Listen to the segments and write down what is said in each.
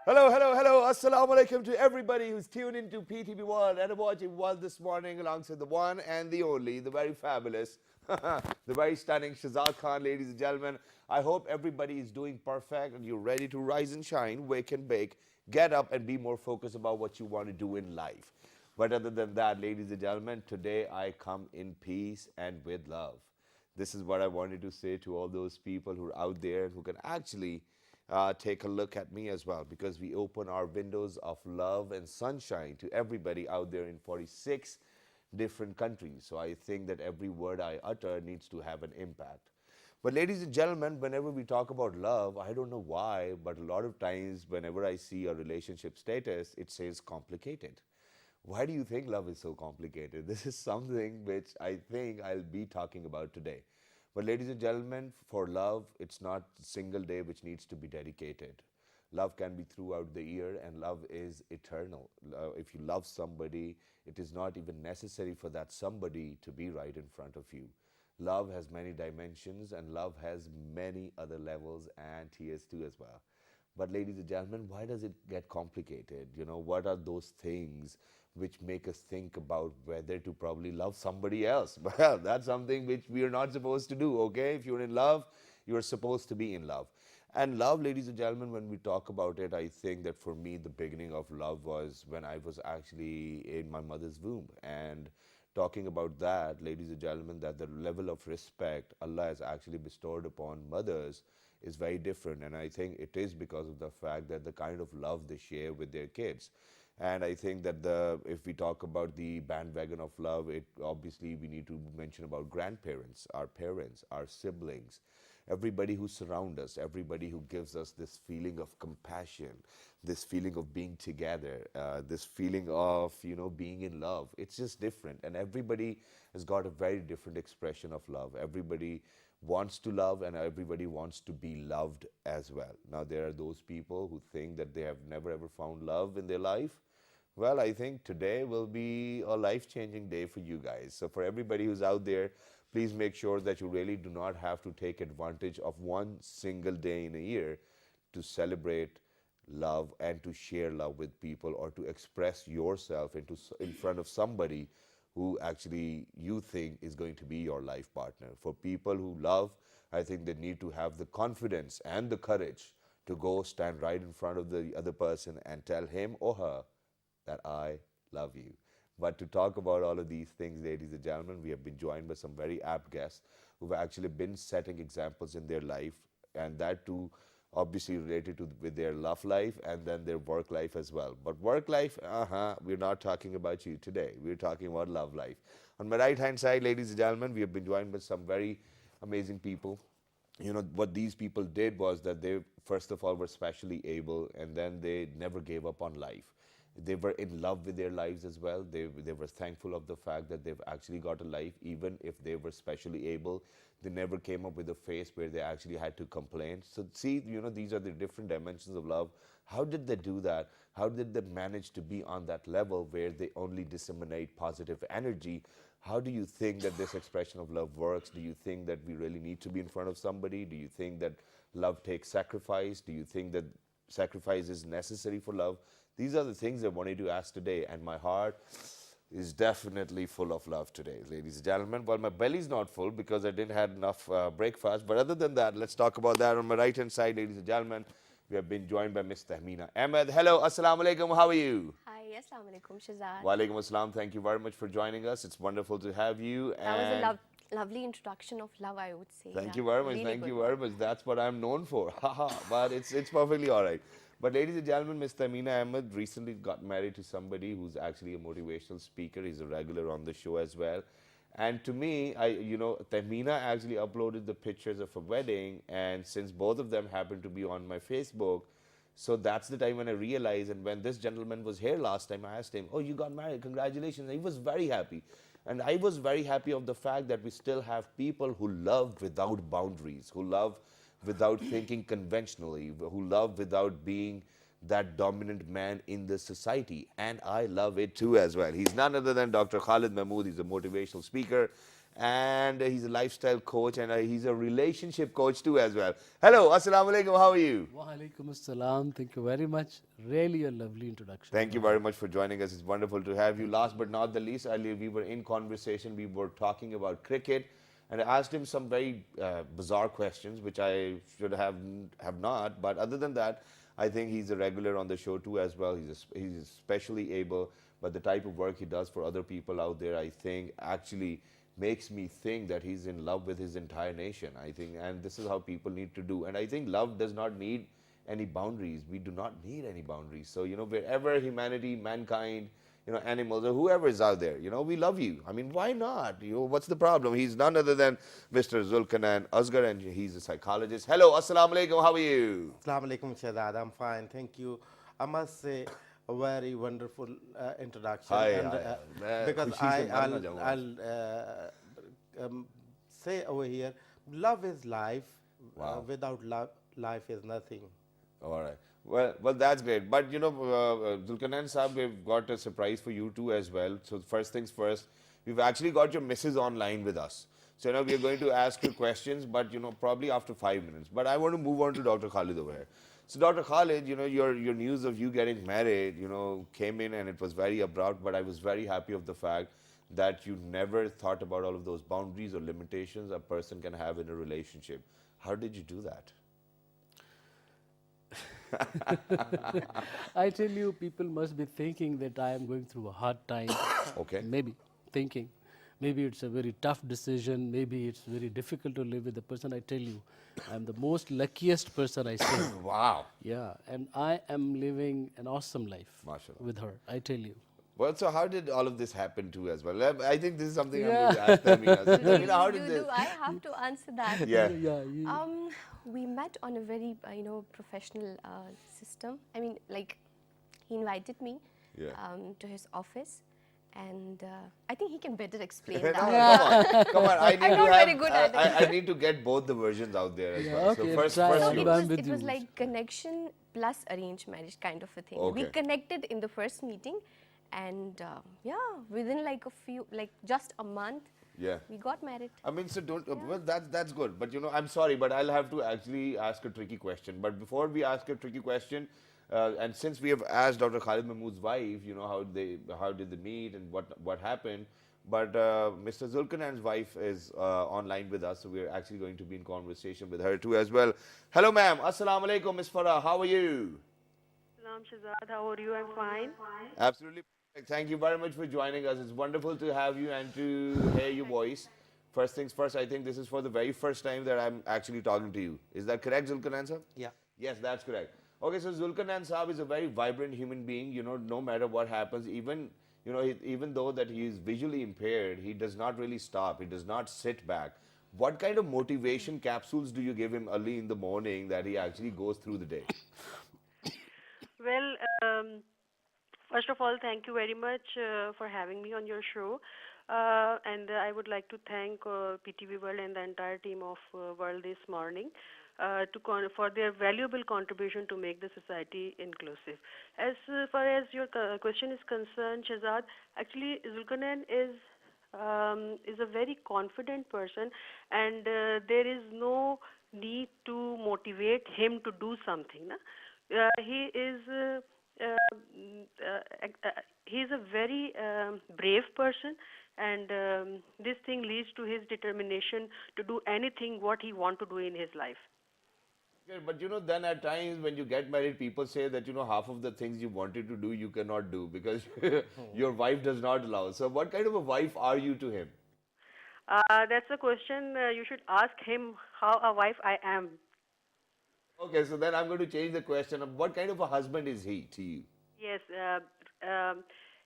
Hello, hello, hello. Assalamu alaikum to everybody who's tuned into PTB World and watching World this morning alongside the one and the only, the very fabulous, the very stunning Shazad Khan, ladies and gentlemen. I hope everybody is doing perfect and you're ready to rise and shine, wake and bake, get up and be more focused about what you want to do in life. But other than that, ladies and gentlemen, today I come in peace and with love. This is what I wanted to say to all those people who are out there who can actually take a look at me as well, because we open our windows of love and sunshine to everybody out there in 46 different countries. So I think that every word I utter needs to have an impact. But ladies and gentlemen, whenever we talk about love, I don't know why, but a lot of times whenever I see a relationship status, it says complicated. Why do you think love is so complicated? This is something which I think I'll be talking about today. But ladies and gentlemen, for love, it's not a single day which needs to be dedicated. Love can be throughout the year, and love is eternal. If you love somebody, it is not even necessary for that somebody to be right in front of you. Love has many dimensions, and love has many other levels and tiers too as well. But ladies and gentlemen, why does it get complicated? What are those things which make us think about whether to probably love somebody else? Well, that's something which we are not supposed to do, okay? If you're in love, you're supposed to be in love. And love, ladies and gentlemen, when we talk about it, I think that for me, the beginning of love was when I was actually in my mother's womb. And talking about that, ladies and gentlemen, that the level of respect Allah has actually bestowed upon mothers is very different. And I think it is because of the fact that the kind of love they share with their kids. And I think that if we talk about the bandwagon of love, it obviously we need to mention about grandparents, our parents, our siblings, everybody who surround us, everybody who gives us this feeling of compassion, this feeling of being together, this feeling of being in love. It's just different, and everybody has got a very different expression of love. Everybody wants to love, and everybody wants to be loved as well. Now, there are those people who think that they have never ever found love in their life. Well, I think today will be a life-changing day for you guys. So for everybody who's out there, please make sure that you really do not have to take advantage of one single day in a year to celebrate love and to share love with people, or to express yourself in front of somebody who actually you think is going to be your life partner. For people who love, I think they need to have the confidence and the courage to go stand right in front of the other person and tell him or her that I love you. But to talk about all of these things, ladies and gentlemen, we have been joined by some very apt guests who've actually been setting examples in their life, and that too obviously related to with their love life and then their work life as well. But work life, we're not talking about you today. We're talking about love life. On my right hand side, ladies and gentlemen, we have been joined by some very amazing people. What these people did was that they first of all were specially able, and then they never gave up on life. They were in love with their lives as well. They were thankful of the fact that they've actually got a life, even if they were specially able. They never came up with a phase where they actually had to complain. So see, these are the different dimensions of love. How did they do that? How did they manage to be on that level where they only disseminate positive energy? How do you think that this expression of love works? Do you think that we really need to be in front of somebody? Do you think that love takes sacrifice? Do you think that sacrifice is necessary for love? These are the things I wanted to ask today, and my heart is definitely full of love today, ladies and gentlemen. Well, my belly's not full because I didn't have enough breakfast, but other than that, let's talk about that. On my right-hand side, ladies and gentlemen, we have been joined by Miss Tahmeena Ahmed. Hello, assalamu alaikum, how are you? Hi, assalamu alaikum, Shazad. Walaikum assalam, thank you very much for joining us. It's wonderful to have you. That was a lovely introduction of love, I would say. Thank you very much. Really Thank you good very one. much. That's what I'm known for. Haha. But it's perfectly all right. But ladies and gentlemen, Ms. Tahmeena Ahmed recently got married to somebody who's actually a motivational speaker. He's a regular on the show as well. And to me, Tahmeena actually uploaded the pictures of a wedding, and since both of them happen to be on my Facebook, so that's the time when I realized. And when this gentleman was here last time, I asked him, "Oh, you got married? Congratulations!" And he was very happy. And I was very happy of the fact that we still have people who love without boundaries, who love without thinking conventionally, who love without being that dominant man in the society. And I love it too as well. He's none other than Dr. Khalid Mahmood. He's a motivational speaker. and he's a lifestyle coach, and he's a relationship coach too as well. Hello, assalamu alaikum. How are you? Walaikum assalam. Thank you very much. Really a lovely introduction. Thank you very much for joining us. It's wonderful to have you. Last but not the least, earlier we were in conversation. We were talking about cricket, and I asked him some very bizarre questions, which I should have not. But other than that, I think he's a regular on the show too as well. He's especially able, but the type of work he does for other people out there, I think, actually makes me think that he's in love with his entire nation. I think, and this is how people need to do. And I think love does not need any boundaries. We do not need any boundaries. So, wherever humanity, mankind, animals, or whoever is out there, we love you. I mean, why not? What's the problem? He's none other than Mr. Zulkarnain Asghar, and he's a psychologist. Hello, assalamu alaikum. How are you? Assalamu alaikum, Shahzad. I'm fine, thank you. I must say a very wonderful introduction. Hi, and, hi, hi. because Khushi se marna I'll say over here, love is life. Wow. Without love, life is nothing. All right. Well, that's great. But Zulkarnain Saab, we've got a surprise for you too as well. So first things first, we've actually got your missus online with us. So we're going to ask you questions, but probably after 5 minutes. But I want to move on to Dr. Khalid over here. So Dr. Khalid, your news of you getting married, came in and it was very abrupt. But I was very happy of the fact that you never thought about all of those boundaries or limitations a person can have in a relationship. How did you do that? I tell you, people must be thinking that I am going through a hard time. Okay. Maybe thinking. Maybe it's a very tough decision. Maybe it's very difficult to live with the person. I tell you, I'm the most luckiest person I see. Wow. Yeah, and I am living an awesome life Mashallah. with her. I tell you. Well, so how did all of this happen too as well? I think this is something I'm Yeah. going to ask them. How did do this? I have to answer that? Yeah. We met on a very, professional system. I mean, like, he invited me Yeah. to his office, and I think he can better explain No, that. come on. I need I'm to not have, very good at it. I need to get both the versions out there as Yeah, well. okay, So first, try first it. So you. I'm with it was you. like connection plus arranged marriage kind of a thing. We Okay. connected in the first meeting, and within like a few, like just a month, Yeah. we got married. I mean, so don't. Well, that's good. But I'm sorry, but I'll have to actually ask a tricky question. But before we ask a tricky question, and since we have asked Dr. Khalid Mahmood's wife, how did they meet and what happened. But Mr. Zulkarnain's wife is online with us, so we're actually going to be in conversation with her too as well. Hello, ma'am. Assalamu alaikum, Miss Farah. How are you? Salam Shahzad, how are you? I'm fine. Absolutely perfect. Thank you very much for joining us. It's wonderful to have you and to hear your voice. First things first, I think this is for the very first time that I'm actually talking to you. Is that correct, Zulkarnain sir? Yeah. Yes, that's correct. Okay, so Zulkarnain Saab is a very vibrant human being. No matter what happens, even though that he is visually impaired, he does not really stop. He does not sit back. What kind of motivation capsules do you give him early in the morning that he actually goes through the day? Well, first of all, thank you very much for having me on your show. And I would like to thank PTV World and the entire team of World this morning for their valuable contribution to make the society inclusive. As far as your question is concerned, Shahzad, actually Zulkarnain is a very confident person, and there is no need to motivate him to do something. Na? He is he's a very brave person, and this thing leads to his determination to do anything what he want to do in his life. Yeah, but then at times when you get married, people say that half of the things you wanted to do you cannot do because your wife does not allow. So what kind of a wife are you to him? That's a question you should ask him how a wife I am. Okay, so then I'm going to change the question of what kind of a husband is he to you? Yes,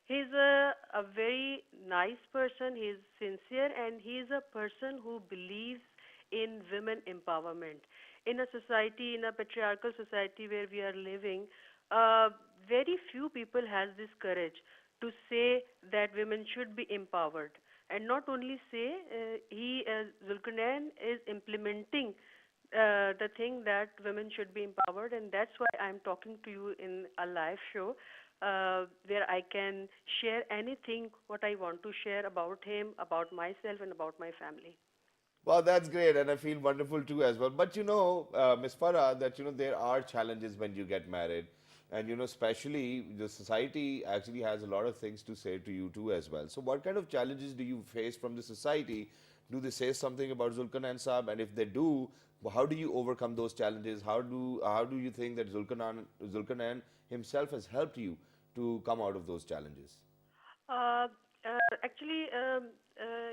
he's a very nice person. He's sincere, and he's a person who believes in women empowerment. In a society, in a patriarchal society where we are living, very few people has this courage to say that women should be empowered. And not only say, Zulkarnain is implementing the thing that women should be empowered, and that's why I'm talking to you in a live show. where I can share anything what I want to share about him, about myself, and about my family. Well, that's great, and I feel wonderful too as well. But Miss Farah, that there are challenges when you get married, and especially the society actually has a lot of things to say to you too as well. So, what kind of challenges do you face from the society? Do they say something about Zulkarnain Saab, and if they do, how do you overcome those challenges? How do you think that Zulkarnain himself has helped you to come out of those challenges? Uh, Actually,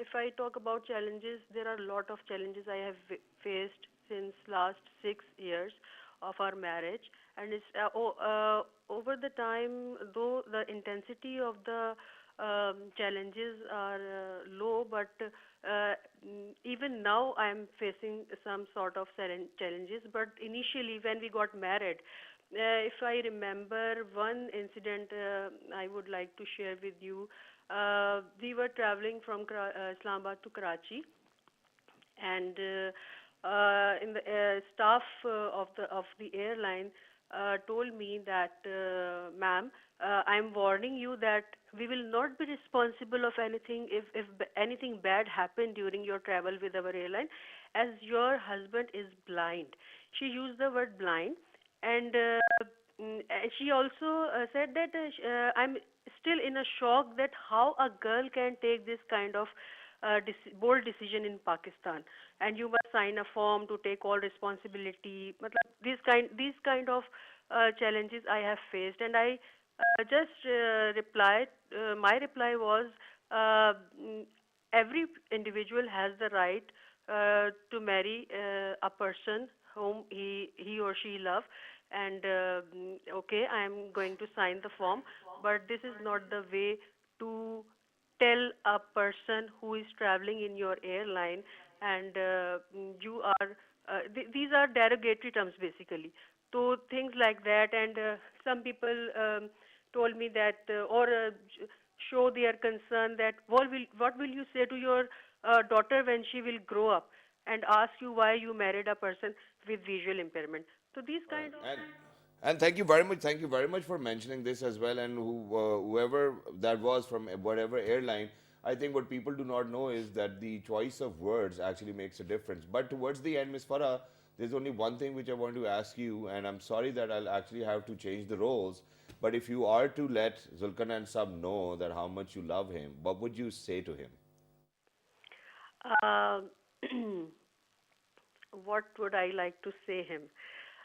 if I talk about challenges, there are a lot of challenges I have faced since last 6 years of our marriage, and over the time, though the intensity of the challenges are low, but even now I am facing some sort of challenges. But initially, when we got married, if I remember one incident, I would like to share with you. We were traveling from Islamabad to Karachi, and in the staff of the airline told me that, ma'am, I'm warning you that we will not be responsible of anything if anything bad happened during your travel with our airline, as your husband is blind. She used the word blind, and she also said that I'm still in a shock that how a girl can take this kind of bold decision in Pakistan, and you must sign a form to take all responsibility. Matlab, these kind of challenges I have faced, and I just replied. My reply was, every individual has the right to marry a person whom he or she love, and okay, I am going to sign the form, but this is not the way to tell a person who is traveling in your airline, and you are these are derogatory terms basically. So things like that, and some people told me that, show their concern that what will you say to your daughter when she will grow up and ask you why you married a person with visual impairment. So these Right. kind of And thank you very much. Thank you very much for mentioning this as well. And whoever that was from whatever airline, I think what people do not know is that the choice of words actually makes a difference. But towards the end, Miss Farah, there's only one thing which I want to ask you, and I'm sorry that I'll actually have to change the roles. But if you are to let Zulkarnain Sab know that how much you love him, what would you say to him? uh, what would I like to say him?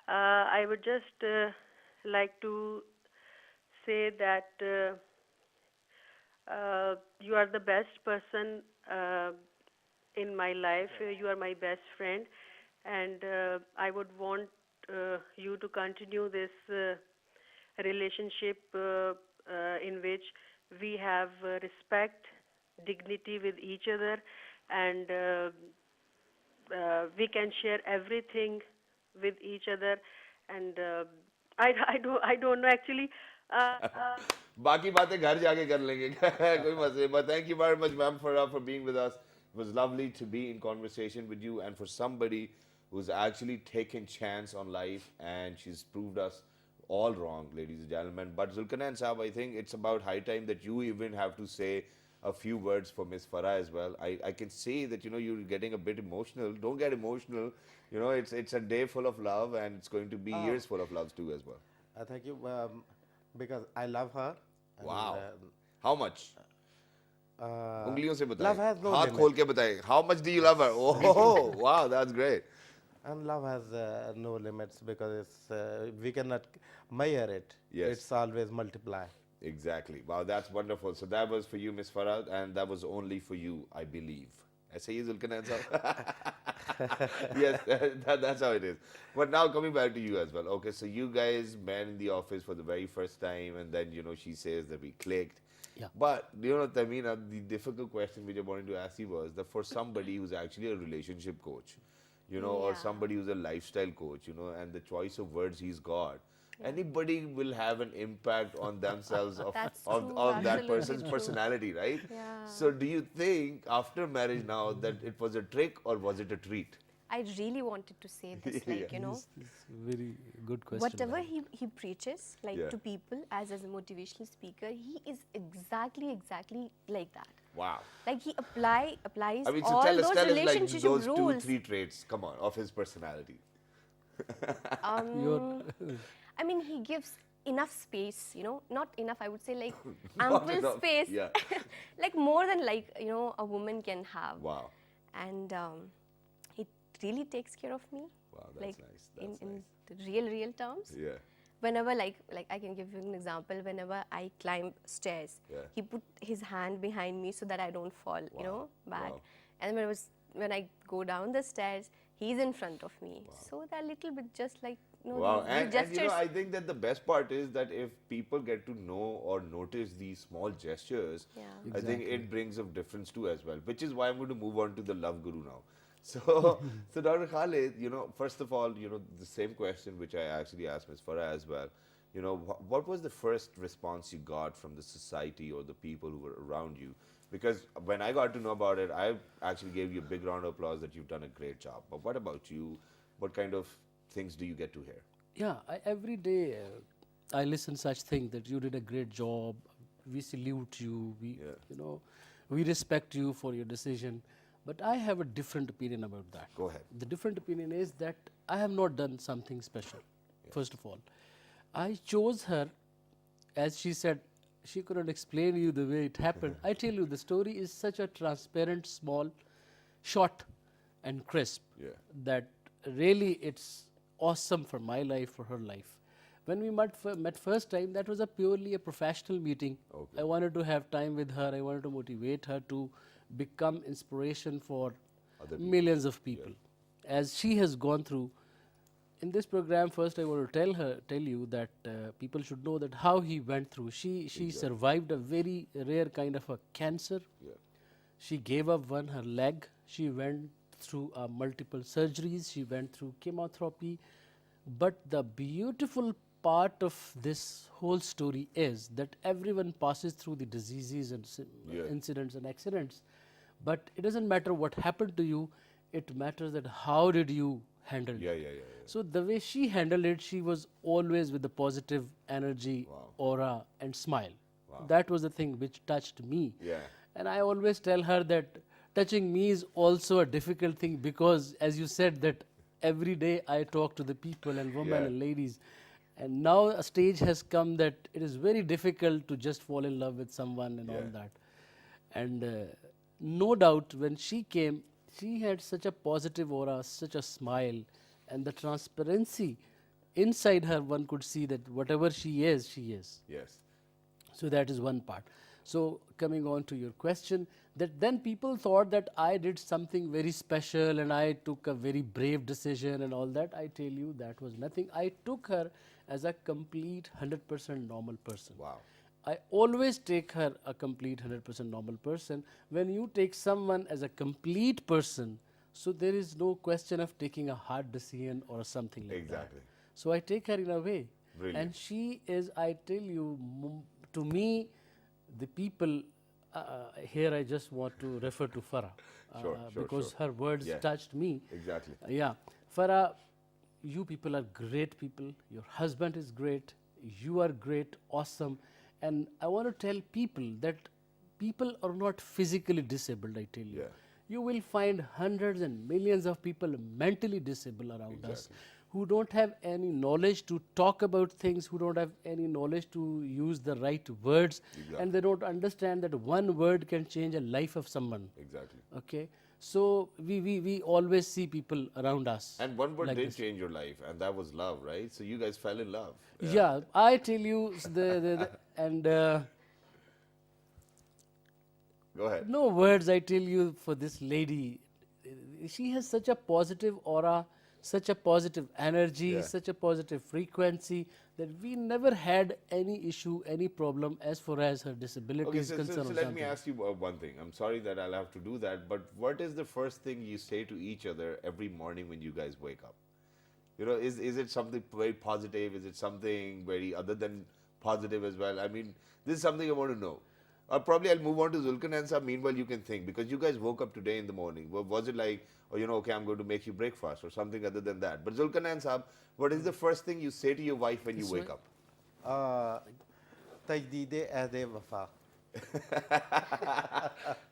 I would just like to say that you are the best person in my life. You are my best friend, and I would want you to continue this relationship in which we have respect, dignity with each other, and we can share everything with each other. And I don't know actually. Uh, बाकी बातें घर जाके कर लेंगे कोई मसले but thank you very much ma'am for being with us. It was lovely to be in conversation with you and for somebody who's actually taken chance on life and she's proved us all wrong, ladies and gentlemen. But Zulkarnain Saab, I think it's about high time that you even have to say a few words for Miss Farah as well. I can see that you're getting a bit emotional. Don't get emotional. It's a day full of love and it's going to be Uh, years full of loves too as well. Thank you, because I love her. And, Wow. How much? उंगलियों से love बताएं has no हाथ limit. खोल के बताएं how much do you love her? Oh wow, that's great. And love has no limits because we cannot measure it. Yes. It's always multiply. Exactly. Wow, that's wonderful. So that was for you, Miss Farah, and that was only for you, I believe. ऐसे ही Zulkarnain साहब? Yes, that's how it is. But now coming back to you as well. Okay, so you guys met in the office for the very first time, and then she says that we clicked. Yeah. But Tamina, the difficult question which I wanted to ask you was that for somebody who's actually a relationship coach, or Yeah. somebody who's a lifestyle coach, and the choice of words he's got, anybody will have an impact on themselves of, That's of, true, of that absolutely person's true. personality, right? Yeah. So do you think after marriage now that it was a trick or was it a treat? I really wanted to say this, like, Yeah. you know, It's a very good question. whatever Ma'am. he preaches, like Yeah. to people as a motivational speaker, he is exactly like that. Wow. Like he applies I mean, so all tell us those like relationship those two, rules. three traits. Come on, of his personality. Your I mean, he gives enough space, you know, not enough, I would say, like Not ample enough, space, yeah. like more than, like, you know, a woman can have. Wow. And he really takes care of me. Wow, that's like nice. That's in nice. the real terms. Yeah. Whenever, like I can give you an example. Whenever I climb stairs, Yeah. he put his hand behind me so that I don't fall, you know, back. Wow. And when I go down the stairs, he's in front of me. So they're a little bit just like, you know, Wow, these and gestures. you know, I think that the best part is that if people get to know or notice these small gestures, Yeah. I think Exactly. it brings a difference too as well, which is why I'm going to move on to the love guru now. So, so Dr. Khalid, you know, first of all, you know, the same question which I actually asked Ms. Farah as well. You know, what was the first response you got from the society or the people who were around you? Because when I got to know about it, I actually gave you a big round of applause that you've done a great job. But what about you? What kind of things do you get to hear? Yeah, every day I listen such thing that you did a great job. We salute you. We, Yeah. you know, we respect you for your decision. But I have a different opinion about that. Go ahead. The different opinion is that I have not done something special. First of all, I chose her, as she said, she couldn't explain you the way it happened. I tell you, the story is such a transparent, small, short, and crisp Yeah. that really it's awesome for my life, for her life. When we met first time, that was a purely a professional meeting. Okay. I wanted to have time with her. I wanted to motivate her to become inspiration for Other people. millions of people. As she has gone through, in this program, first I want to tell you that people should know that how he went through. She survived a very rare kind of a cancer. Yeah. She gave up her leg. She went through multiple surgeries. She went through chemotherapy. But the beautiful part of this whole story is that everyone passes through the diseases and Yeah. incidents and accidents. But it doesn't matter what happened to you. It matters that how did you handle Yeah, it. yeah, yeah, yeah. So the way she handled it, she was always with the positive energy, aura, and smile. That was the thing which touched me. Yeah. And I always tell her that touching me is also a difficult thing because, as you said, that every day I talk to the people and women Yeah. and ladies. And now a stage has come that it is very difficult to just fall in love with someone and all Yeah. that. And no doubt when she came, she had such a positive aura, such a smile, and the transparency inside her, one could see that whatever she is, she is. Yes. So that is one part. So coming on to your question, that then people thought that I did something very special and I took a very brave decision and all that. I tell you that was nothing. I took her as a complete 100% normal person. Wow. I always take her a complete 100% normal person. When you take someone as a complete person, so there is no question of taking a hard decision or something like Exactly. that. So I take her in a way. Brilliant. And she is, I tell you, to me, the people, here I just want to refer to Farah. Sure, sure, because sure. her words Yeah. touched me. Exactly. Yeah. Farah, you people are great people. Your husband is great. You are great, awesome. And I want to tell people that people are not physically disabled, I tell you. Yeah. You will find hundreds and millions of people mentally disabled around us Exactly. who don't have any knowledge to talk about things, who don't have any knowledge to use the right words, Exactly. and they don't understand that one word can change a life of someone. Exactly. Okay? So we always see people around us. And one word like did this. change your life, and that was love, right? So you guys fell in love. Yeah, I tell you, and Go ahead. no words I tell you for this lady. She has such a positive aura, such a positive energy, Yeah. such a positive frequency that we never had any issue, any problem as far as her disability Okay, is so concerned. or let me something. ask you one thing. I'm sorry that I'll have to do that, but what is the first thing you say to each other every morning when you guys wake up? You know, is it something very positive? Is it something very other than positive as well? I mean, this is something I want to know. Probably I'll move on to Zulkan and Saab. Meanwhile, you can think, because you guys woke up today in the morning. Was it like, oh, okay, I'm going to make you breakfast or something other than that? But Zulkan and Saab, what is the first thing you say to your wife when you wake up? Tajdeed Ahde Wafa.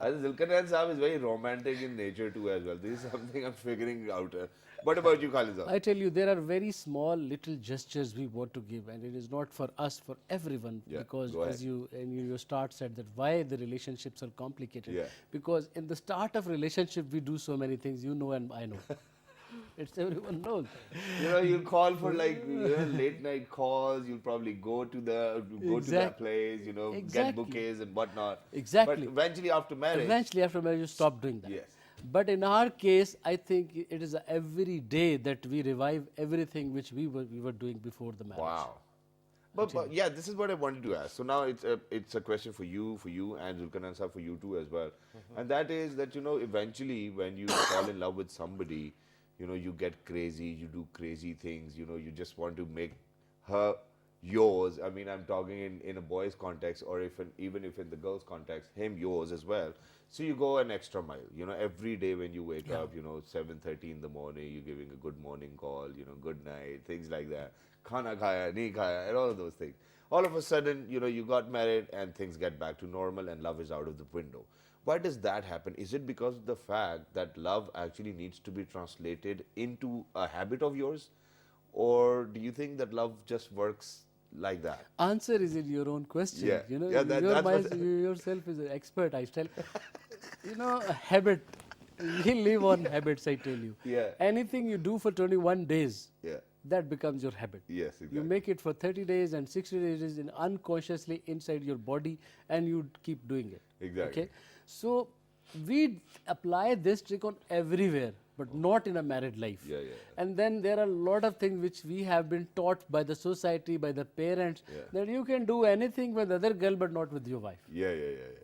Zulkan and Saab is very romantic in nature too as well. This is something I'm figuring out. What about you, Khalid Saab? I tell you, there are very small little gestures we want to give, and it is not for us, for everyone. Yeah, Because go as you in your start said that why the relationships are complicated. Yeah. Because in the start of relationship we do so many things, you know and I know. It's everyone knows. You'll call for like late night calls. You'll probably go to that place. Get Exactly. bouquets and whatnot. Exactly. But eventually after marriage, You stop doing that. Yes. But in our case, I think it is every day that we revive everything which we were doing before the marriage. wow. But yeah, this is what I wanted to ask. So now it's a question for you and Zulkan and Saab, for you too as well. And that is that eventually when you fall in love with somebody, you get crazy, you do crazy things. You just want to make her yours. I mean, I'm talking in a boy's context, or even if in the girl's context, him yours as well. So you go an extra mile. Every day when you wake up, 7:30 in the morning, you're giving a good morning call, good night, things like that. Khana khaya, nahi khaya, and all of those things. All of a sudden, you got married and things get back to normal and love is out of the window. Why does that happen? Is it because of the fact that love actually needs to be translated into a habit of yours? Or do you think that love just works like that? Answer is in your own question. Yeah. Your that's mind, what you yourself is an expert. I tell a habit. We live on habits. I tell you. Yeah. Anything you do for 21 days, Yeah. that becomes your habit. Yes, exactly. You make it for 30 days and 60 days in unconsciously inside your body, and you keep doing it. Exactly. Okay. So we apply this trick on everywhere, but not in a married life. Yeah. And then there are a lot of things which we have been taught by the society, by the parents, that you can do anything with other girl, but not with your wife. Yeah.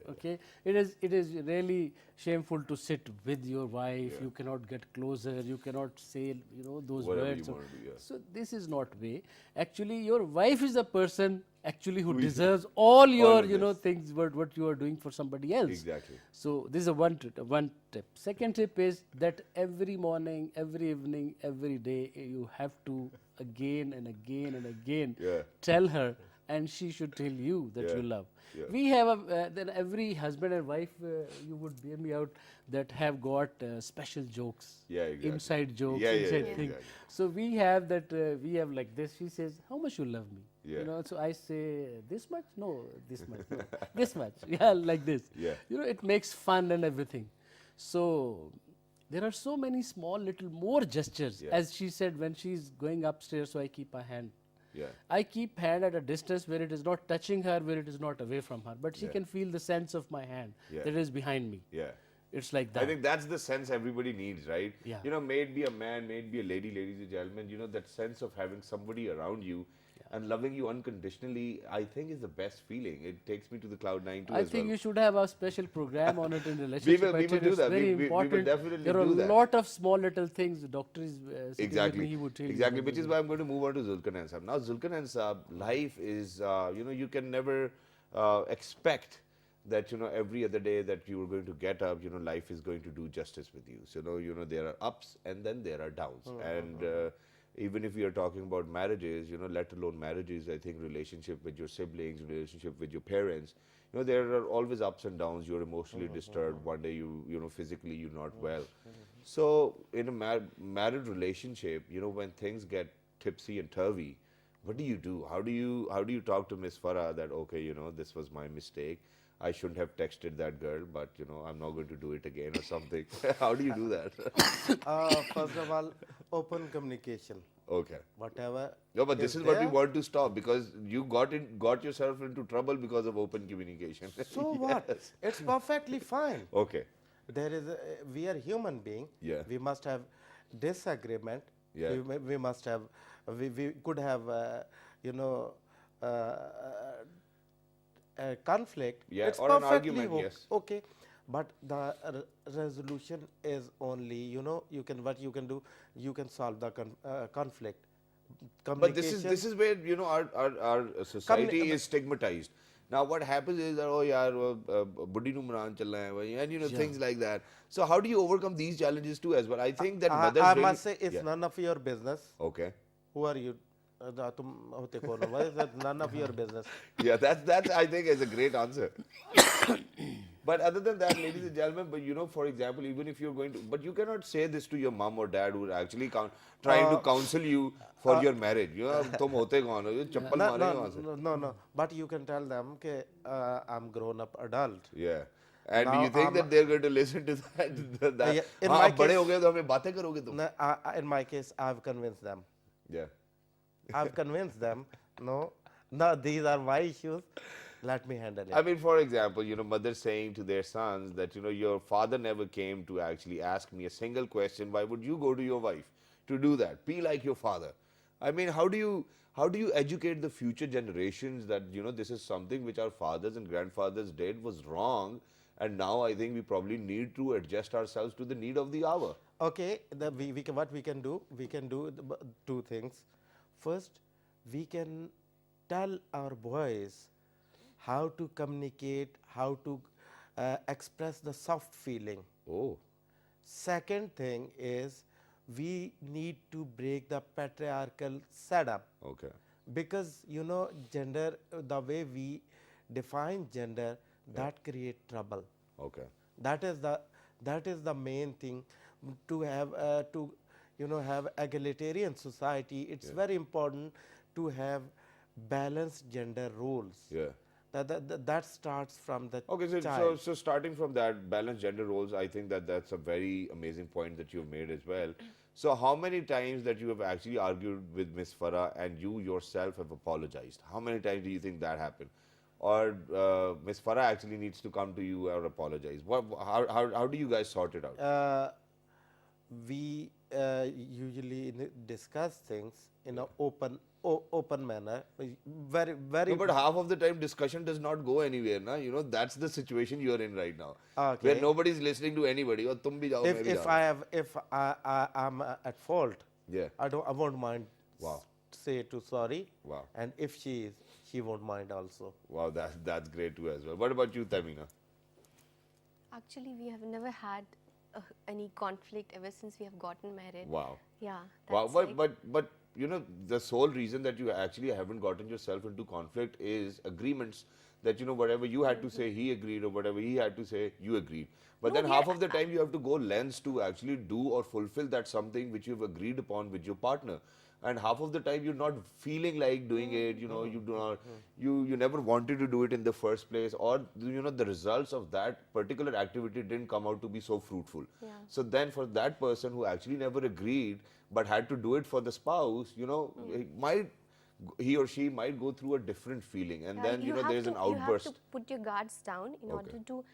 Okay, it is really shameful to sit with your wife. You cannot get closer. You cannot say those Whatever words. you wanna do, yeah. So this is not way. Actually, your wife is a person actually who deserves all your of this. things what you are doing for somebody else. Exactly. So this is one tip. Second tip is that every morning, every evening, every day you have to again and again and again tell her, and she should tell you that you love. Yeah. We have then every husband and wife, you would bear me out, that have got special jokes, Yeah, exactly. inside jokes, Yeah, inside yeah, things. exactly. So we have that. We have like this. She says, "How much you love me?" Yeah. So I say, "This much? No, this much. No, this much." Yeah, like this. Yeah. It makes fun and everything. So there are so many small little more gestures. Yeah. As she said, when she's going upstairs, so I keep my hand. Yeah. I keep hand at a distance where it is not touching her, where it is not away from her, but she Yeah. can feel the sense of my hand Yeah. that is behind me. Yeah. It's like that. I think that's the sense everybody needs, right? Yeah. May it be a man, may it be a lady, ladies and gentlemen, that sense of having somebody around you and loving you unconditionally, I think is the best feeling. It takes me to the cloud nine too I as think well. you should have a special program on it in relationship. we I will think do it's that. very We will important. definitely there are do a that. lot of small little things. The doctor is sitting Exactly. with me. He would tell you. Exactly, which is why I'm going to move on to Zulkan and Saab. Now, Zulkan and Saab, life is, you can never expect that, every other day that you are going to get up, life is going to do justice with you. So, there are ups and then there are downs. And even if we are talking about marriages, let alone marriages, I think relationship with your siblings, relationship with your parents, there are always ups and downs. You're emotionally disturbed. One day physically you're not well. So in a married relationship, when things get tipsy and turvy, what do you do? How do you talk to Miss Farah that, okay, this was my mistake. I shouldn't have texted that girl, but I'm not going to do it again or something. How do you do that? First of all, open communication. Okay. Whatever. No, but this is what we there, want to stop, because you got yourself into trouble because of open communication. So what? It's perfectly fine. Okay. We are human being. Yeah. We must have disagreement. Yeah. We must have. We could have. Conflict. Yeah, It's or an perfectly argument, yes. Okay. But the resolution is only, you can do. You can solve the conflict. But this is where our society is stigmatized. Now what happens is that, oh yaar, buddhi nu manan chalna hai, and you know, things like that. So how do you overcome these challenges too as well? I think that mothers I really, must say it's none of your business. okay. Who are you? तुम होते कौन हो? Why is that none of your business? Yeah, that's I think is a great answer. But other than that, ladies and gentlemen, but you know, for example, even if you're going to, but you cannot say this to your mom or dad who are actually trying to counsel you for your marriage. You know, तुम होते कौन हो? ये चप्पल मारेंगे वहाँ से. No. But you can tell them कि I'm grown up adult. Yeah. And do Now you think that they're going to listen to that? Yeah, in हाँ, my अब बड़े case- हो गए तो हमें बातें करोगे तुम? No, in my case, I've convinced them. Yeah. I've convinced them. No, these are my issues. Let me handle it. I mean, for example, you know, mothers saying to their sons that, you know, your father never came to actually ask me a single question. Why would you go to your wife to do that? Be like your father. I mean, how do you educate the future generations that, you know, this is something which our fathers and grandfathers did was wrong, and now I think we probably need to adjust ourselves to the need of the hour. Okay, what we can do? We can do two things. First, we can tell our boys how to communicate, how to express the soft feeling. Oh, Second thing is we need to break the patriarchal setup, okay. because you know gender, the way we define gender, that create trouble. Okay. That is the main thing. To have have egalitarian society, it's very important to have balanced gender roles. Yeah. That starts from the Okay, so, child. so starting from that balanced gender roles, I think that that's a very amazing point that you've made as well. So how many times that you have actually argued with Miss Farah and you yourself have apologized? How many times do you think that happened? Or Miss Farah actually needs to come to you or apologize? How do you guys sort it out? We usually discuss things in an open manner. Very No, but half of the time discussion does not go anywhere, na? You know, that's the situation you're in right now. Okay. Where nobody's listening to anybody. Or tum bhi jao, main bhi jao. if I'm at fault, Yeah. I won't mind. Wow. Say to sorry. Wow. And if she won't mind also. Wow, that's great too as well. What about you, Tamina? Actually, we have never had any conflict ever since we have gotten married. Wow. Yeah. Wow, that's but, like- but you know, the sole reason that you actually haven't gotten yourself into conflict is agreements that, you know, whatever you had to say, he agreed, or whatever he had to say, you agreed. But No, then we half are- of the time you have to go lengths to actually do or fulfill that something which you've agreed upon with your partner. And half of the time you're not feeling like doing it, you know, you do not, you never wanted to do it in the first place, or, you know, the results of that particular activity didn't come out to be so fruitful. Yeah. So then for that person who actually never agreed but had to do it for the spouse, you know, he or she might go through a different feeling, and Yeah, then, you know, have there's to- an outburst. You have to put your guards down in order to,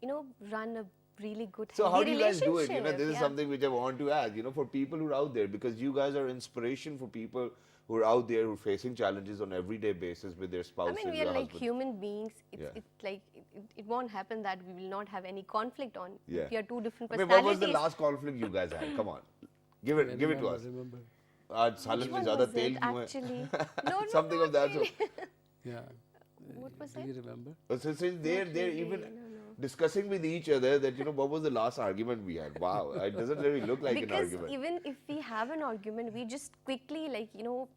you know, run a really good So how healthy do you guys do it? You know, relationship. this is Yeah. something which I want to ask, you know, for people who are out there, because you guys are inspiration for people who are out there who are facing challenges on everyday basis with their I spouses, mean, we their are like husbands. human beings. Yeah. It's like it won't happen that we will not have any conflict on. Yeah. We are two different I mean, personalities. what was the last conflict you guys had? Come on. Give it to us. Remember. आज सालन Which में one ज़्यादा was तेल it, क्यों है? actually? No, Something not of that really. sort. Yeah. What was Do it? you remember? So since they're really, even no. discussing with each other that, you know, what was the last argument we had? Wow, it doesn't really look like an Because argument. even if we have an argument, we just quickly, like, you know,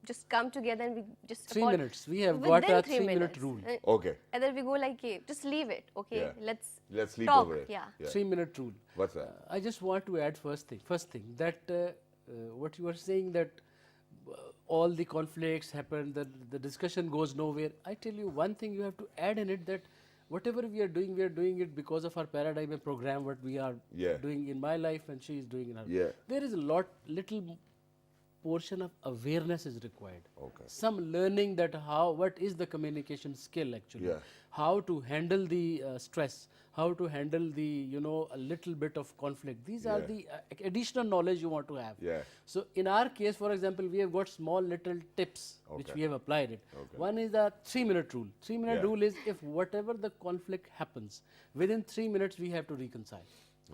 just come together and we just 3 minutes. We have within got a 3 3-minute minutes. rule. Okay, Either we go like, hey, just leave it, okay? Yeah. let's sleep talk. over it. Yeah. 3-minute rule. What's that? I just want to add first thing that what you are saying that all the conflicts happen, the discussion goes nowhere. I tell you one thing you have to add in it, that whatever we are doing it because of our paradigm and program, what we are Yeah. doing in my life and she is doing in her. Yeah. There is a little portion of awareness is required. Okay. Some learning that what is the communication skill actually, Yeah. how to handle the stress, how to handle the, you know, a little bit of conflict. These are Yeah. the additional knowledge you want to have. Yeah. So in our case, for example, we have got small little tips which Okay. we have applied it. Okay. One is the 3-minute rule. 3-minute Yeah. rule is if whatever the conflict happens, within 3 minutes we have to reconcile.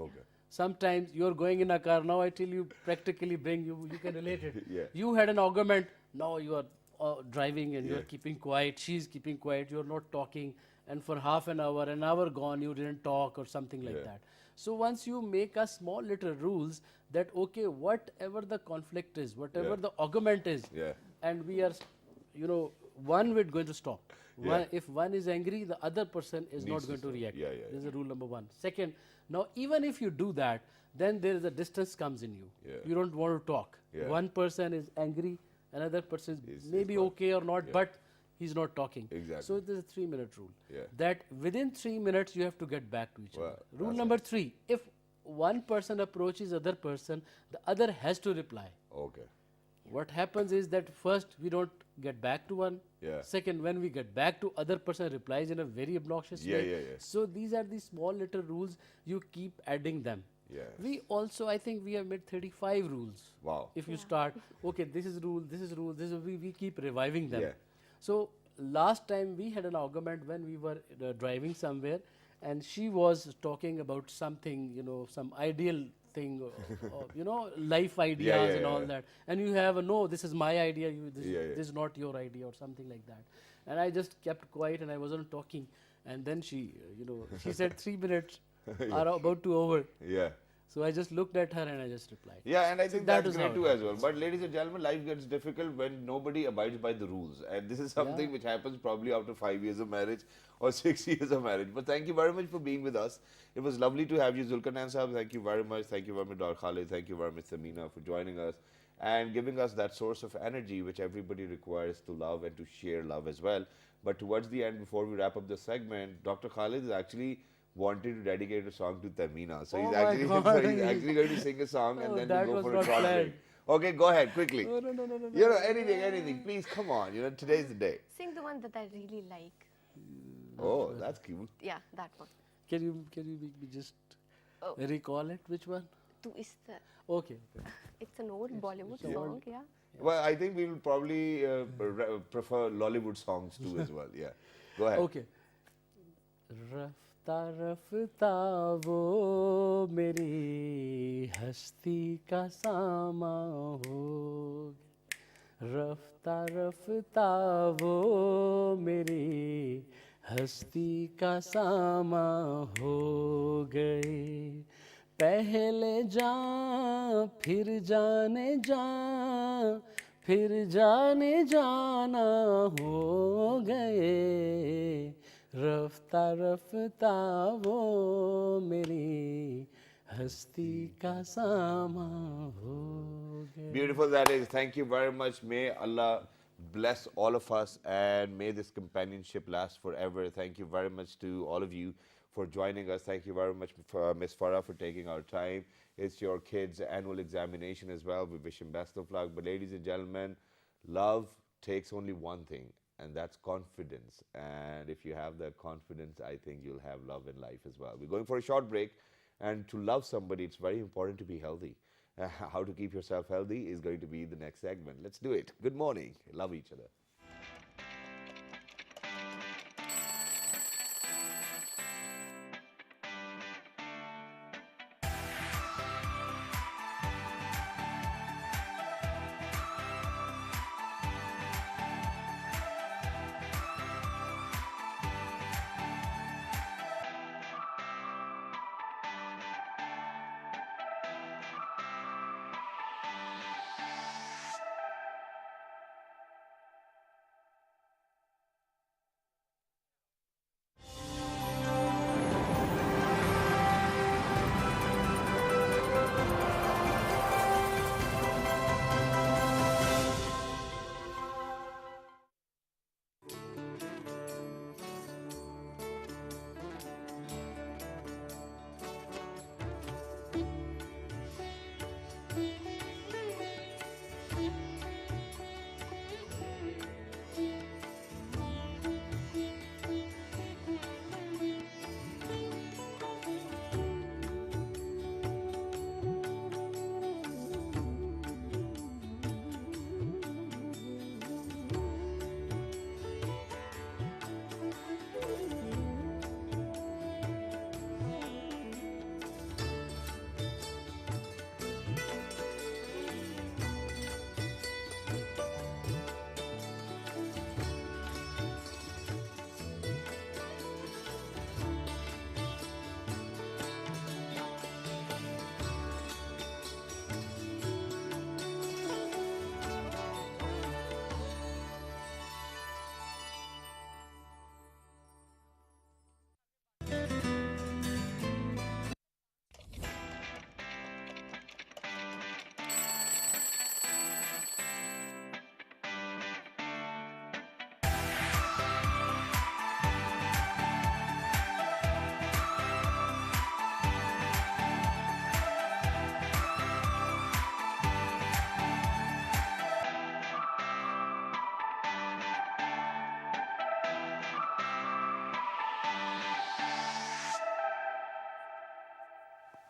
Okay. Sometimes you're going in a car, now I tell you practically you can relate it. Yeah. You had an argument, now you are driving and Yeah. you're keeping quiet, she's keeping quiet, you're not talking, and for half an hour gone, you didn't talk or something like Yeah. that. So once you make a small little rules that okay, whatever the conflict is, whatever Yeah. the argument is, Yeah. and we are, one we're going to stop. Yeah. If one is angry, the other person is Needs not to going to stop. react. Yeah, yeah, This is rule number one. Second, now even if you do that, then there is a distance comes in you. Yeah. You don't want to talk. Yeah. One person is angry, another person Is maybe fine. okay or not, Yeah. but he's not talking. Exactly. So there's a 3-minute rule. Yeah. That within 3 minutes you have to get back to each Wow, other. Rule that's number 3, if one person approaches other person, the other has to reply. Okay. What happens is that first we don't get back to one. Yeah. Second, when we get back to other person replies in a very obnoxious Yeah, way. yeah, yeah. So these are the small little rules, you keep adding them. Yes. We also, I think we have made 35 rules. Wow. If you start, okay, this is rule, this is rule, this is, we keep reviving them. Yeah. So last time we had an argument when we were driving somewhere, and she was talking about something, some ideal thing, life ideas and all yeah. that. And you have a no, this is my idea, Yeah, yeah. this is not your idea or something like that. And I just kept quiet and I wasn't talking. And then she, she said 3 minutes are about to over. Yeah. So I just looked at her and I just replied. Yeah, and I So think that that's is how great it too as well. But ladies and gentlemen, life gets difficult when nobody abides by the rules. And this is something which happens probably after 5 years of marriage or 6 years of marriage. But thank you very much for being with us. It was lovely to have you, Zulkarnain Sahab. Thank you very much. Thank you very much, Dr. Khalid. Thank you very much, Samina, for joining us and giving us that source of energy which everybody requires to love and to share love as well. But towards the end, before we wrap up the segment, Dr. Khalid is actually wanted to dedicate a song to Tamina. So Oh he's my actually God. so he's actually going to sing a song and Oh, then that we'll go was for a not short planned. break. Okay, go ahead quickly. No, no. Anything, please, come on. Today's the day. Sing the one that I really like. Oh, that's cute. Yeah, that one. Can you make me just Oh. recall it? Which one? Tu is the. Okay. It's an old Bollywood an song. old- Yeah. Well, I think we will probably prefer Lollywood songs too as well. Yeah, go ahead. Okay. रफ्ता रफ्ता वो मेरी हस्ती का सामा हो रफ्ता रफ्ता वो मेरी हस्ती का सामा हो गए पहले जा फिर जाने जाना हो गए रफ्ता रफ्ता वो मेरी हस्ती का सामा हो गए Beautiful that is. Thank you very much. May Allah bless all of us and may this companionship last forever. Thank you very much to all of you for joining us. Thank you very much for Ms. Farah for taking our time. It's your kids' annual examination as well. We wish him best of luck. But ladies and gentlemen, love takes only one thing, and that's confidence. And if you have that confidence, I think you'll have love in life as well. We're going for a short break. And to love somebody, it's very important to be healthy. How to keep yourself healthy is going to be the next segment. Let's do it. Good morning. Love each other.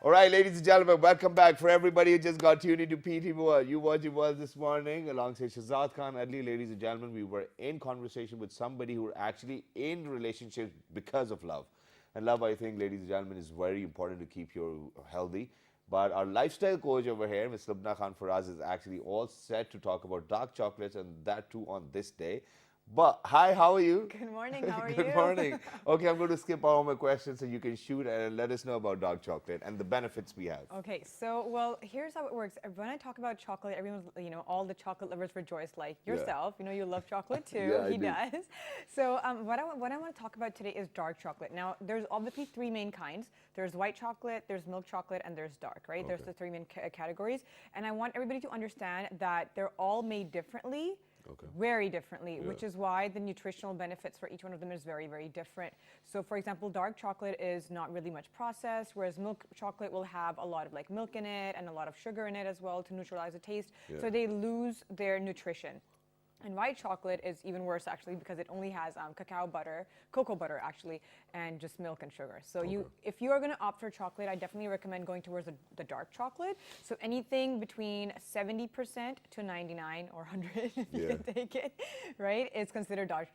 All right, ladies and gentlemen, welcome back. For everybody who just got tuned into PTV World, you watching World this morning alongside Shazad Khan Adli. Ladies and gentlemen, we were in conversation with somebody who were actually in relationships because of love. And love, I think, ladies and gentlemen, is very important to keep you healthy. But our lifestyle coach over here, Ms. Lubna Khan Fraz, is actually all set to talk about dark chocolates, and that too on this day. But hi, how are you? Good morning, how are you? Good morning. Okay, I'm going to skip all my questions so you can shoot and let us know about dark chocolate and the benefits we have. Okay, so, well, here's how it works. When I talk about chocolate, everyone's, all the chocolate lovers rejoice, like yourself. You know, you love chocolate too. Yeah, he does. So, what I want to talk about today is dark chocolate. Now, there's obviously three main kinds. There's white chocolate, there's milk chocolate, and there's dark, right? There's the three main categories. And I want everybody to understand that they're all made differently. Very differently, which is why the nutritional benefits for each one of them is very, very different. So, for example, dark chocolate is not really much processed, whereas milk chocolate will have a lot of like milk in it and a lot of sugar in it as well to neutralize the taste. So they lose their nutrition. And white chocolate is even worse actually because it only has cocoa butter actually, and just milk and sugar. So if you are going to opt for chocolate, I definitely recommend going towards the dark chocolate. So anything between 70% to 99 or 100, if you can take it, right, is considered dark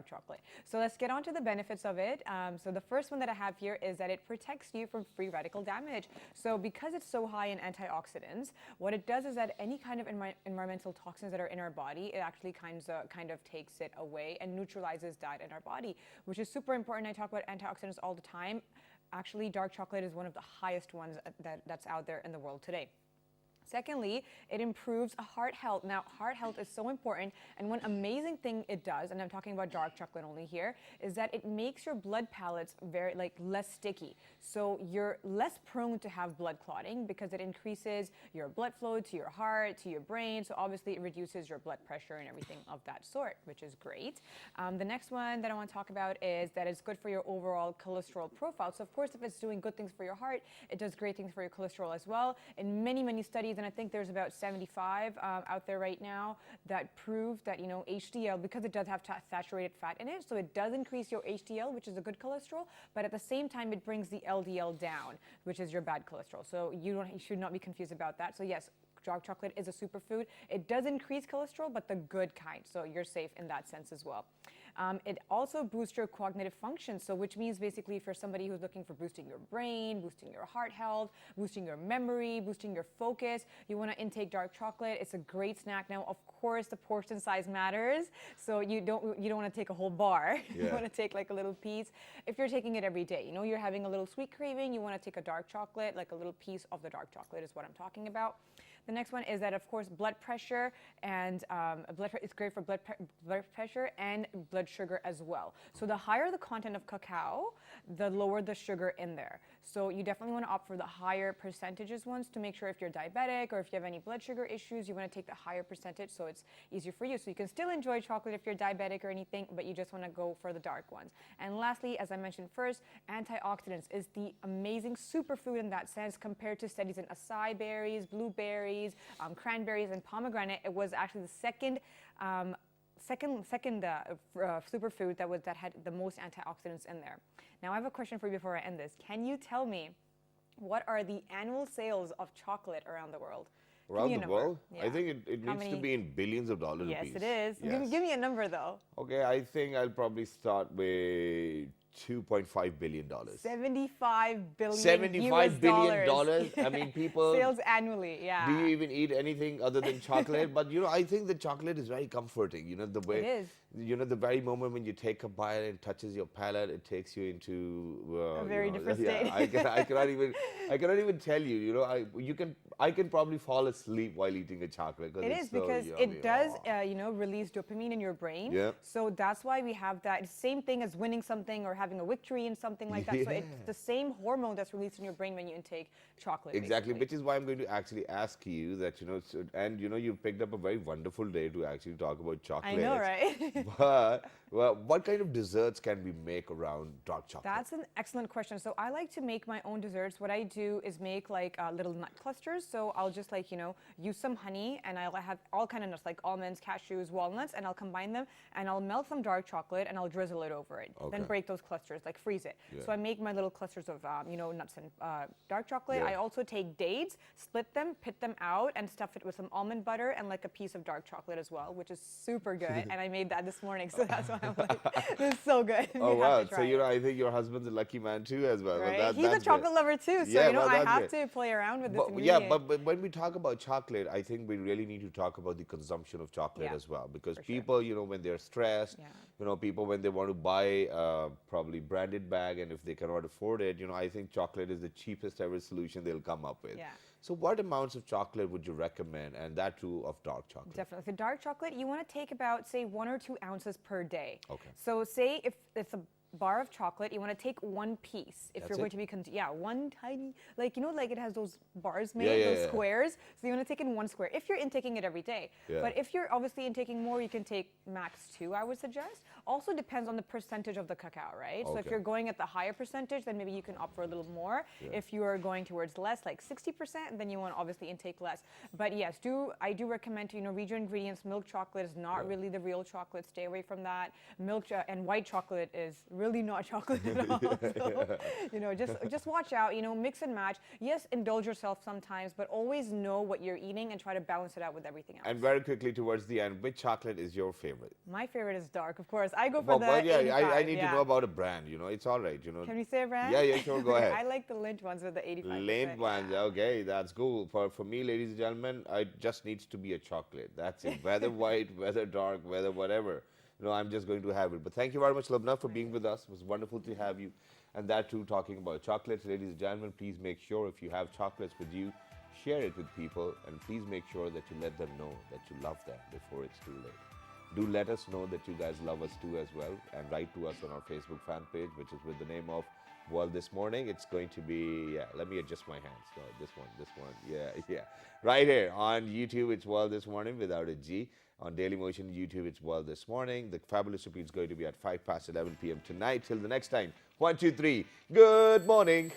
chocolate. So let's get on to the benefits of it. So the first one that I have here is that it protects you from free radical damage. So because it's so high in antioxidants, what it does is that any kind of environmental toxins that are in our body, it actually kind of takes it away and neutralizes that in our body, which is super important. I talk about antioxidants all the time. Actually, dark chocolate is one of the highest ones that's out there in the world today. Secondly, it improves heart health. Now, heart health is so important, and one amazing thing it does, and I'm talking about dark chocolate only here, is that it makes your blood pellets less sticky. So you're less prone to have blood clotting because it increases your blood flow to your heart, to your brain. So obviously it reduces your blood pressure and everything of that sort, which is great. The next one that I want to talk about is that it's good for your overall cholesterol profile. So of course, if it's doing good things for your heart, it does great things for your cholesterol as well. In many, many studies, and I think there's about 75 out there right now that prove that, HDL, because it does have saturated fat in it, so it does increase your HDL, which is a good cholesterol, but at the same time, it brings the LDL down, which is your bad cholesterol. So you should not be confused about that. So yes, dark chocolate is a superfood. It does increase cholesterol, but the good kind. So you're safe in that sense as well. It also boosts your cognitive function, so which means basically if you're somebody who's looking for boosting your brain, boosting your heart health, boosting your memory, boosting your focus, you want to intake dark chocolate. It's a great snack. Now, of course, the portion size matters, so you don't want to take a whole bar. You want to take like a little piece. If you're taking it every day, you're having a little sweet craving, you want to take a dark chocolate, like a little piece of the dark chocolate is what I'm talking about. The next one is that, of course, blood pressure and it's great for blood pressure and blood sugar as well. So the higher the content of cacao, the lower the sugar in there. So you definitely want to opt for the higher percentages ones to make sure if you're diabetic or if you have any blood sugar issues, you want to take the higher percentage so it's easier for you. So you can still enjoy chocolate if you're diabetic or anything, but you just want to go for the dark ones. And lastly, as I mentioned first, antioxidants is the amazing superfood in that sense compared to studies in acai berries, blueberries, cranberries, and pomegranate. It was actually the second superfood that had the most antioxidants in there. Now, I have a question for you before I end this. Can you tell me what are the annual sales of chocolate around the world? Around the world? Yeah. I think it needs to be in billions of dollars. Yes, apiece. it is. Yes. Give me a number, though. Okay, I think I'll probably start with $2.5 billion. $75 billion. $75 billion. I mean, people. Sales annually, yeah. Do you even eat anything other than chocolate? But I think the chocolate is very comforting. The way. It is. The very moment when you take a bite and it touches your palate, it takes you into a very different state. Yeah, I cannot even tell you. I can probably fall asleep while eating a chocolate. It is so because yummy. it does, release dopamine in your brain. Yeah. So that's why we have that same thing as winning something or having a victory in something like that. So it's the same hormone that's released in your brain when you intake chocolate. Exactly, basically. which is why I'm going to actually ask you that, you've picked up a very wonderful day to actually talk about chocolate. I know, right? But what kind of desserts can we make around dark chocolate? That's an excellent question. So I like to make my own desserts. What I do is make like little nut clusters. So I'll just use some honey and I'll have all kind of nuts like almonds, cashews, walnuts, and I'll combine them and I'll melt some dark chocolate and I'll drizzle it over it. Okay. Then break those clusters clusters, like freeze it. Yeah. So I make my little clusters of, nuts and dark chocolate. Yeah. I also take dates, split them, pit them out, and stuff it with some almond butter and like a piece of dark chocolate as well, which is super good. And I made that this morning, so that's why I'm like, this is so good. Oh You have wow! to So try it. I think your husband's a lucky man too, as well. Well, Right? He's a that's chocolate great. lover too, so Yeah, well, I that's have great. to play around with this But, yeah, ingredient. but when we talk about chocolate, I think we really need to talk about the consumption of chocolate Yeah, as well, because for sure. people, when they're stressed, Yeah. people when they want to buy probably branded bag, and if they cannot afford it, I think chocolate is the cheapest ever solution they'll come up with. Yeah. So what amounts of chocolate would you recommend, and that too of dark chocolate? Definitely. For dark chocolate, you want to take about, say, 1 or 2 ounces per day. Okay. So say if it's a bar of chocolate, you want to take 1 piece. If That's you're going it? to be, one tiny, like it has those bars made, Yeah, those yeah. squares. So you want to take in 1 square if you're intaking it every day. Yeah. But if you're obviously intaking more, you can take max 2, I would suggest. Also depends on the percentage of the cacao, right? So if Okay. you're going at the higher percentage, then maybe you can opt for a little more. Yeah. If you are going towards less, like 60%, then you want to obviously intake less. But yes, I do recommend to read your ingredients. Milk chocolate is not really the real chocolate. Stay away from that. And white chocolate is really not chocolate at all. So, just watch out. Mix and match. Yes, indulge yourself sometimes, but always know what you're eating and try to balance it out with everything else. And very quickly towards the end, which chocolate is your favorite? My favorite is dark, of course. I go for the yeah, 85, I need to yeah. know about a brand. It's all right. Can we say a brand? Yeah, sure. Go ahead. I like the Lindt ones with the 85%. Lane ones, okay, that's cool. For me, ladies and gentlemen, it just needs to be a chocolate. That's it. Whether white, whether dark, whether whatever. I'm just going to have it. But thank you very much, Lubna, for being with us. It was wonderful to have you. And that too, talking about chocolates. Ladies and gentlemen, please make sure if you have chocolates with you, share it with people. And please make sure that you let them know that you love them before it's too late. Do let us know that you guys love us too as well, and write to us on our Facebook fan page, which is with the name of World This Morning. It's going to be, let me adjust my hands. No, this one, yeah. Right here on YouTube, it's World This Morning without a G. On Dailymotion YouTube, it's World This Morning. The fabulous repeat is going to be at 11 p.m. tonight. Till the next time, 1, 2, 3, good morning.